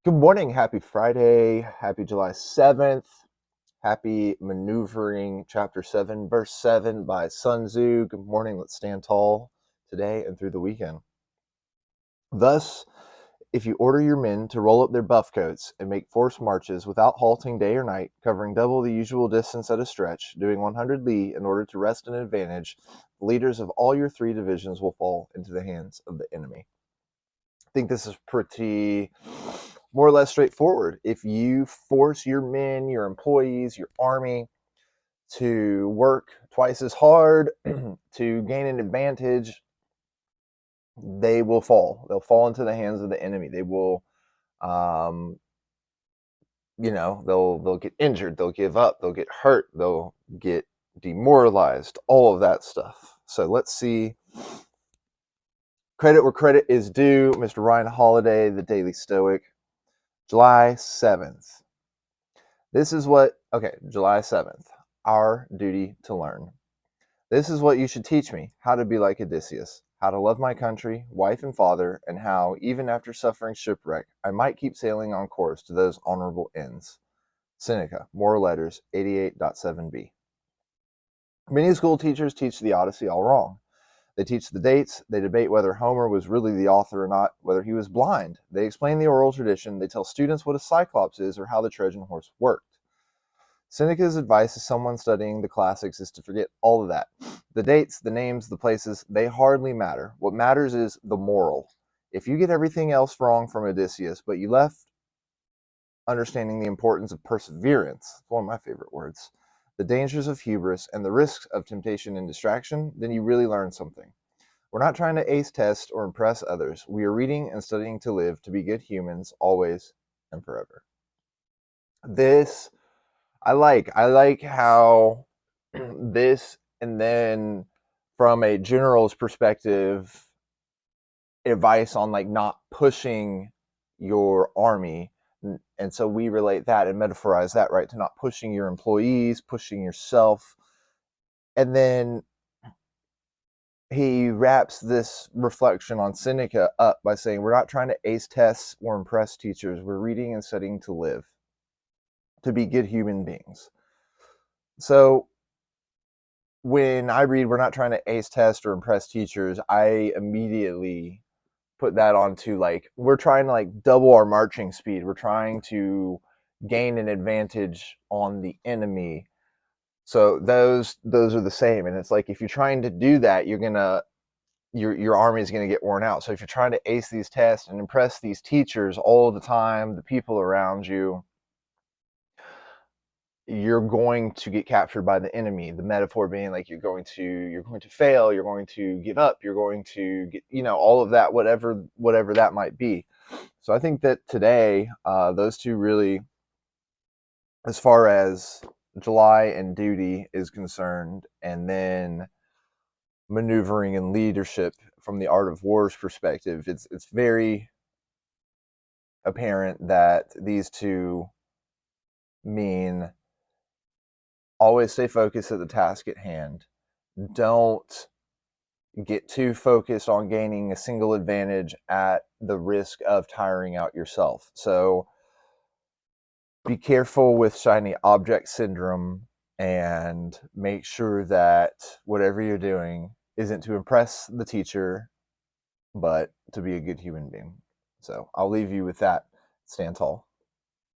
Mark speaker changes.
Speaker 1: Good morning. Happy Friday. Happy July 7th. Happy Maneuvering, Chapter 7, Verse 7 by Sun Tzu. Good morning. Let's stand tall today and through the weekend. Thus, if you order your men to roll up their buff coats and make forced marches without halting day or night, covering double the usual distance at a stretch, doing 100 li in order to wrest an advantage, the leaders of all your three divisions will fall into the hands of the enemy. I think this is pretty more or less straightforward. If you force your men, your employees, your army to work twice as hard to gain an advantage, they will fall. They'll fall into the hands of the enemy. They will, um, they'll get injured. They'll give up. They'll get hurt. They'll get demoralized. All of that stuff. So let's see. Credit where credit is due. Mr. Ryan Holiday, the Daily Stoic, July 7th. July 7th, our duty to learn. This is what you should teach me, how to be like Odysseus, how to love my country, wife and father, and how, even after suffering shipwreck, I might keep sailing on course to those honorable ends. Seneca, Moral Letters 88.7b. Many school teachers teach the Odyssey all wrong. They teach the dates, they debate whether Homer was really the author or not, whether he was blind. They explain the oral tradition, they tell students what a cyclops is or how the Trojan horse worked. Seneca's advice to someone studying the classics is to forget all of that. The dates, the names, the places, they hardly matter. What matters is the moral. If you get everything else wrong from Odysseus, but you left understanding the importance of perseverance, one of my favorite words, the dangers of hubris, and the risks of temptation and distraction, then you really learned something. We're not trying to ace test or impress others. We are reading and studying to live, to be good humans, always and forever. This I like how this, and then from a general's perspective, advice on like not pushing your army. And so we relate that and metaphorize that, right, to not pushing your employees, pushing yourself. And then he wraps this reflection on Seneca up by saying, we're not trying to ace tests or impress teachers. We're reading and studying to live, to be good human beings. So when I read we're not trying to ace test or impress teachers, I immediately put that onto like we're trying to like double our marching speed. We're trying to gain an advantage on the enemy. So those are the same. And it's like if you're trying to do that, your army is gonna get worn out. So if you're trying to ace these tests and impress these teachers all the time, the people around you, you're going to get captured by the enemy. The metaphor being like you're going to fail, you're going to give up, you're going to get all of that, whatever that might be. So I think that today, those two really, as far as July and duty is concerned, and then maneuvering and leadership from the art of war's perspective, it's very apparent that these two mean always stay focused at the task at hand. Don't get too focused on gaining a single advantage at the risk of tiring out yourself. So be careful with shiny object syndrome and make sure that whatever you're doing isn't to impress the teacher, but to be a good human being. So I'll leave you with that. Stand tall.